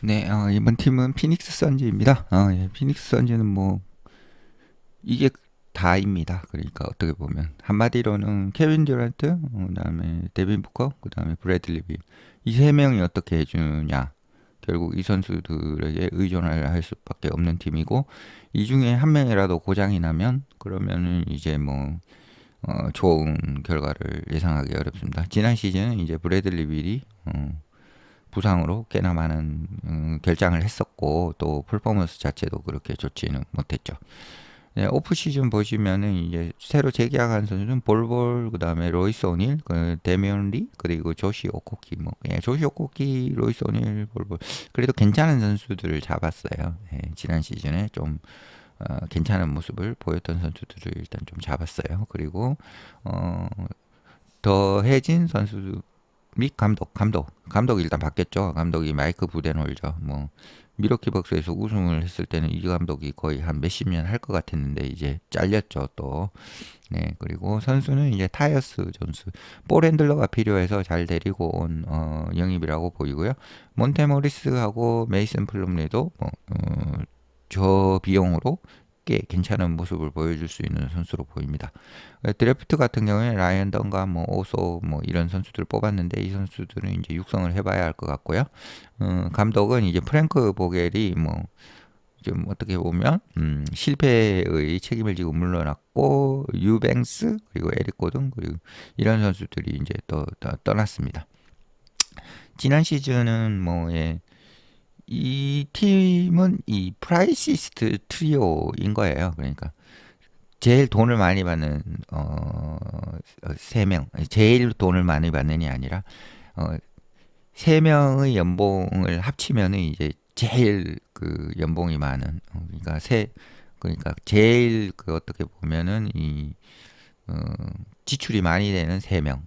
네, 이번 팀은 피닉스 선즈입니다. 예, 피닉스 선즈는 뭐 이게 다입니다. 그러니까 어떻게 보면 한마디로는 케빈 듀란트, 그다음에 데빈 부커, 그다음에 브래들리 빌 이 세 명이 어떻게 해주냐. 결국 이 선수들에게 의존을 할 수밖에 없는 팀이고 이 중에 한 명이라도 고장이 나면 그러면은 이제 뭐 좋은 결과를 예상하기 어렵습니다. 지난 시즌은 이제 브래들리 빌이 부상으로 꽤나 많은 결장을 했었고 또 퍼포먼스 자체도 그렇게 좋지는 못했죠. 네, 오프 시즌 보시면은 이제 새로 재계약한 선수는 볼볼 그다음에 로이스 오닐, 데미언 리 그리고 조시 오코키 뭐 조시 오코키, 로이스 오닐, 볼볼 그래도 괜찮은 선수들을 잡았어요. 예, 지난 시즌에 좀 괜찮은 모습을 보였던 선수들을 일단 좀 잡았어요. 그리고 어, 더해진 선수 및 감독이 일단 바뀌었죠. 감독이 마이크 부덴홀저. 뭐 미러키 벅스에서 우승을 했을 때는 이 감독이 거의 한 몇십 년 할 것 같았는데 이제 잘렸죠 또. 네, 그리고 선수는 이제 타이어스 존스, 볼 핸들러가 필요해서 잘 데리고 온 영입이라고 보이고요. 몬테모리스하고 메이슨 플룸리도 저 비용으로 꽤 괜찮은 모습을 보여줄 수 있는 선수로 보입니다. 드래프트 같은 경우에 라이언 던가 뭐 오소 뭐 이런 선수들을 뽑았는데 이 선수들은 이제 육성을 해봐야 할 것 같고요. 감독은 이제 프랭크 보겔이 뭐 좀 어떻게 보면 실패의 책임을 지고 물러났고 유뱅스 그리고 에릭 고든 그리고 이런 선수들이 이제 또 떠났습니다. 지난 시즌은 뭐 예, 이 팀은 이 프라이시스트 트리오인 거예요. 그러니까 제일 돈을 많이 받는 세 명, 제일 돈을 많이 받는이 아니라 어, 세 명의 연봉을 합치면은 이제 제일 그 연봉이 많은 그러니까 제일 그 어떻게 보면은 이 어, 지출이 많이 되는 세 명,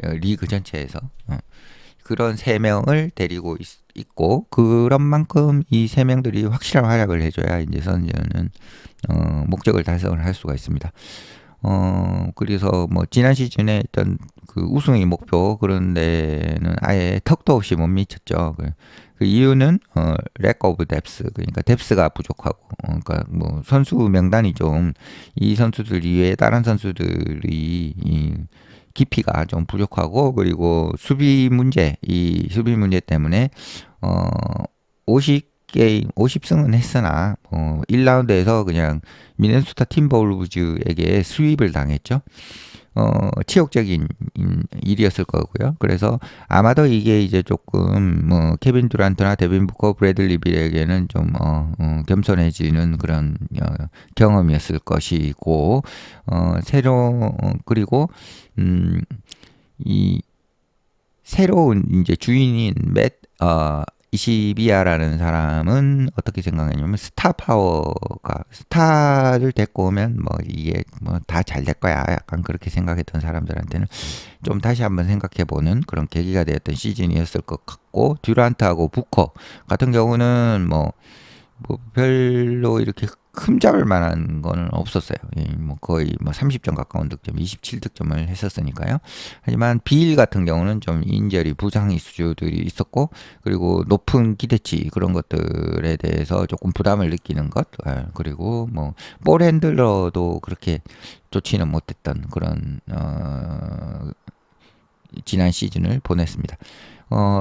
리그 전체에서 그런 세 명을 데리고 있고 그런 만큼 이 세 명들이 확실한 활약을 해줘야 이제 선수는 목적을 달성을 할 수가 있습니다. 그래서 뭐 지난 시즌에 있던 그 우승의 목표 그런 데는 아예 턱도 없이 못 미쳤죠. 그 이유는 렉 오브 뎁스 그러니까 뎁스가 부족하고 그러니까 뭐 선수 명단이 좀 이 선수들 이외에 다른 선수들이 이 깊이가 좀 부족하고 그리고 이 수비 문제 때문에 어 50게임 50승은 했으나 1라운드에서 그냥 미네소타 팀버울브즈에게 스윕을 당했죠. 치욕적인 일이었을 거고요. 그래서 아마도 이게 이제 조금 뭐 케빈 듀란트나 데빈 부커, 브래들리 빌에게는 좀 겸손해지는 그런 경험이었을 것이고 그리고 음, 이 새로운 이제 주인인 이시비아라는 사람은 어떻게 생각하냐면 스타 파워가 스타를 데리고 오면 뭐 이게 뭐 다 잘 될 거야 약간 그렇게 생각했던 사람들한테는 좀 다시 한번 생각해보는 그런 계기가 되었던 시즌이었을 것 같고 듀란트하고 부커 같은 경우는 뭐 별로 이렇게 흠잡을 만한 거는 없었어요. 예, 뭐 거의 뭐 30점 가까운 득점, 27득점을 했었으니까요. 하지만 빌 같은 경우는 좀 인절이 부상 이슈들이 있었고 그리고 높은 기대치 그런 것들에 대해서 조금 부담을 느끼는 것 그리고 뭐 볼 핸들러도 그렇게 좋지는 못했던 그런 지난 시즌을 보냈습니다.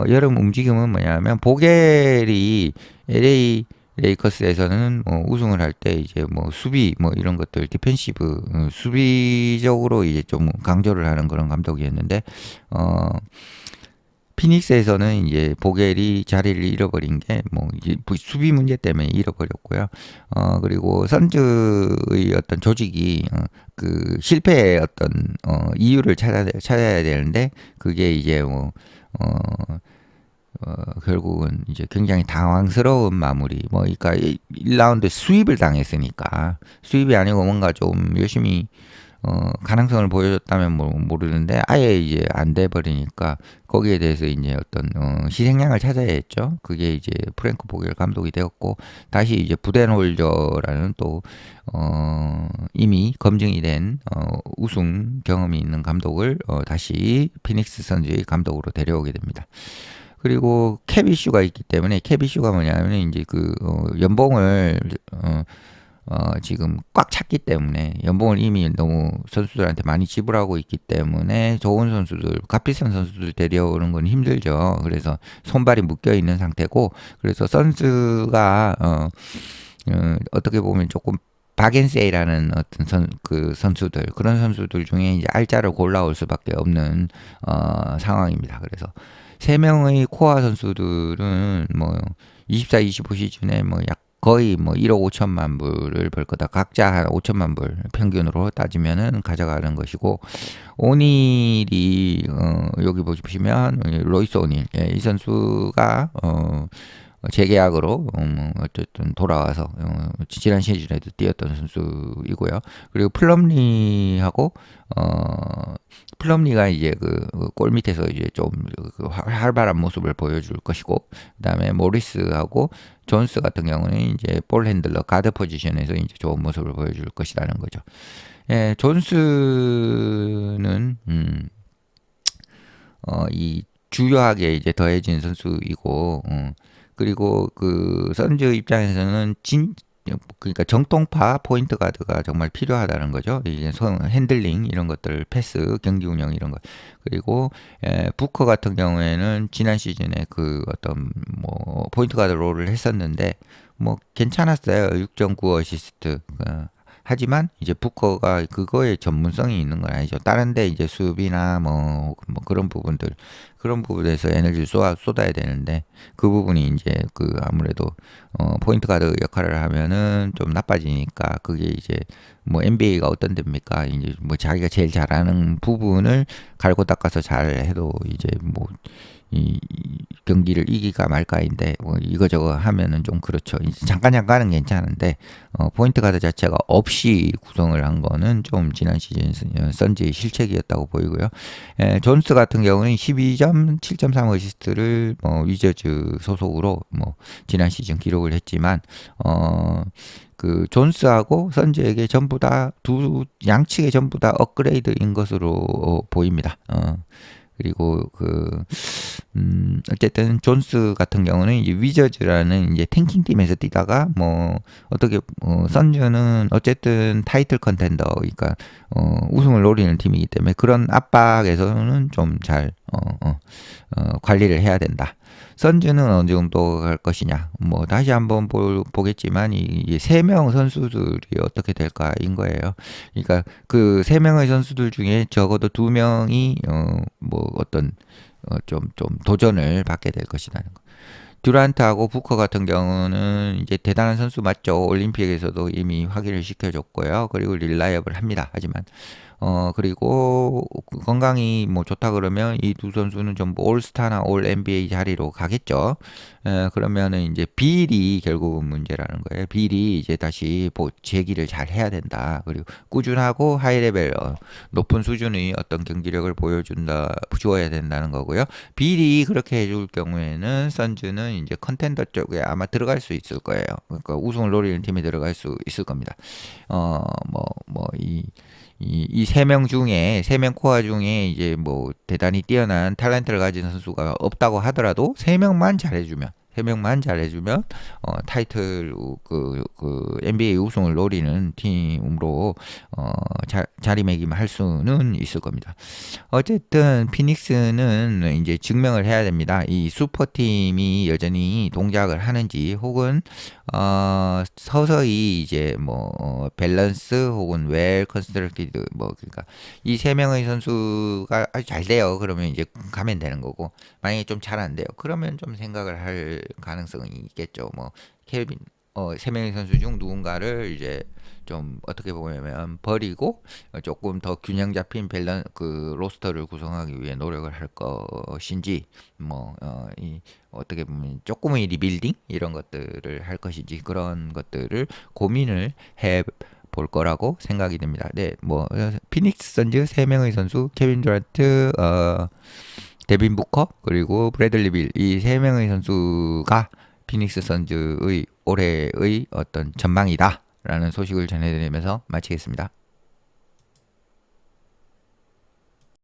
여름 움직임은 뭐냐면 보겔이 LA 레이커스에서는 우승을 할 때 이제 뭐 수비 뭐 이런 것들 디펜시브 수비적으로 이제 좀 강조를 하는 그런 감독이었는데 어 피닉스에서는 이제 보겔이 자리를 잃어버린 게 뭐 수비 문제 때문에 잃어버렸고요. 그리고 선즈의 어떤 조직이 그 실패의 어떤 이유를 찾아야 되는데 그게 이제 결국은 이제 굉장히 당황스러운 마무리. 그러니까 1라운드 수입을 당했으니까 수입이 아니고 뭔가 좀 열심히 가능성을 보여줬다면 모르는데 아예 이제 안 돼 버리니까 거기에 대해서 이제 어떤 희생양을 찾아야 했죠. 그게 이제 프랭크 보겔 감독이 되었고 다시 이제 부덴홀저라는 또 이미 검증이 된 우승 경험이 있는 감독을 다시 피닉스 선즈의 감독으로 데려오게 됩니다. 그리고 캡 이슈가 있기 때문에 캡 이슈가 뭐냐면 이제 연봉을 지금 꽉 찼기 때문에 연봉을 이미 너무 선수들한테 많이 지불하고 있기 때문에 좋은 선수들, 값비싼 선수들 데려오는 건 힘들죠. 그래서 손발이 묶여 있는 상태고, 그래서 선수가 어떻게 보면 조금 박앤세이라는 어떤 선수들, 그런 선수들 중에 이제 알짜를 골라올 수밖에 없는 상황입니다. 그래서 세 명의 코어 선수들은 뭐 24, 25 시즌에 뭐 약 거의 뭐 1억 5천만 불을 벌 거다. 각자 한 5천만 불 평균으로 따지면은 가져가는 것이고, 오닐이 여기 보시면 로이스 오닐, 예, 이 선수가 재계약으로 어쨌든 돌아와서 지난 시즌에도 뛰었던 선수이고요. 그리고 플럼리가 이제 골 밑에서 이제 좀 활발한 모습을 보여줄 것이고, 그다음에 모리스하고 존스 같은 경우는 이제 볼 핸들러 가드 포지션에서 이제 좋은 모습을 보여줄 것이라는 거죠. 예, 존스는 이 주요하게 이제 더해진 선수이고, 그리고 선즈 입장에서는 그러니까 정통파 포인트 가드가 정말 필요하다는 거죠. 이제 핸들링 이런 것들, 패스, 경기 운영 이런 것. 그리고 부커 같은 경우에는 지난 시즌에 어떤 뭐 포인트 가드 롤을 했었는데 뭐 괜찮았어요. 6.9 어시스트. 하지만 이제 부커가 그거에 전문성이 있는 건 아니죠. 다른데 이제 수비나 뭐 그런 부분에서 에너지를 쏟아야 되는데, 그 부분이 이제 아무래도 포인트 가드 역할을 하면은 좀 나빠지니까, 그게 이제 뭐 NBA가 어떤 데입니까? 이제 뭐 자기가 제일 잘하는 부분을 갈고 닦아서 잘 해도 이제 뭐 이 경기를 이기가 말까인데, 뭐 이거저거 하면은 좀 그렇죠. 잠깐은 괜찮은데 포인트 가드 자체가 없이 구성을 한 거는 좀 지난 시즌 선지의 실책이었다고 보이고요. 존스 같은 경우는 12점, 7.3 어시스트를 위저즈 소속으로 뭐 지난 시즌 기록을 했지만, 존스하고 선즈에게 전부 다 양측에 전부 다 업그레이드인 것으로 보입니다. 그리고 어쨌든 존스 같은 경우는 이제 위저즈라는 이제 탱킹 팀에서 뛰다가 뭐 어떻게 선즈는 어쨌든 타이틀 컨텐더, 그러니까 우승을 노리는 팀이기 때문에 그런 압박에서는 좀 잘 관리를 해야 된다. 선즈는 어느 정도 갈 것이냐, 뭐 다시 한번 보겠지만 이 세 명 선수들이 어떻게 될까인 거예요. 그러니까 그 세 명의 선수들 중에 적어도 두 명이 뭐 어떤 좀 도전을 받게 될 것이라는 거. 듀란트하고 부커 같은 경우는 이제 대단한 선수 맞죠. 올림픽에서도 이미 확인을 시켜줬고요. 그리고 릴라이어블 합니다. 하지만 그리고 건강이 뭐 좋다 그러면 이 두 선수는 전부 올스타나 올 NBA 자리로 가겠죠. 그러면은 이제 빌이 결국은 문제라는 거예요. 빌이 이제 다시 재기를 잘 해야 된다. 그리고 꾸준하고 하이 레벨, 높은 수준의 어떤 경기력을 주어야 된다는 거고요. 빌이 그렇게 해줄 경우에는 선즈는 이제 컨텐더 쪽에 아마 들어갈 수 있을 거예요. 그러니까 우승을 노리는 팀에 들어갈 수 있을 겁니다. 이 세 명 중에, 세 명 코어 중에 이제 뭐 대단히 뛰어난 탤런트를 가진 선수가 없다고 하더라도 세 명만 잘해주면 타이틀 NBA 우승을 노리는 팀으로 자리매김할 수는 있을 겁니다. 어쨌든 피닉스는 이제 증명을 해야 됩니다. 이 슈퍼팀이 여전히 동작을 하는지, 혹은 서서히 이제 뭐 밸런스 혹은 웰 컨스트럭티드, 뭐 그러니까 이 세 명의 선수가 아주 잘 돼요. 그러면 이제 가면 되는 거고, 만약에 좀 잘 안 돼요. 그러면 좀 생각을 할 가능성이 있겠죠. 뭐 세 명의 선수 중 누군가를 이제 좀 어떻게 보면 버리고 조금 더 균형 잡힌 로스터를 구성하기 위해 노력을 할 것인지, 어떻게 보면 조금의 리빌딩 이런 것들을 할 것인지, 그런 것들을 고민을 해 볼 거라고 생각이 됩니다. 네, 뭐 피닉스 선즈 세 명의 선수, 케빈 듀란트, 데빈 부커, 그리고 브래들리 빌, 이 세 명의 선수가 피닉스 선즈의 올해의 어떤 전망이다라는 소식을 전해드리면서 마치겠습니다.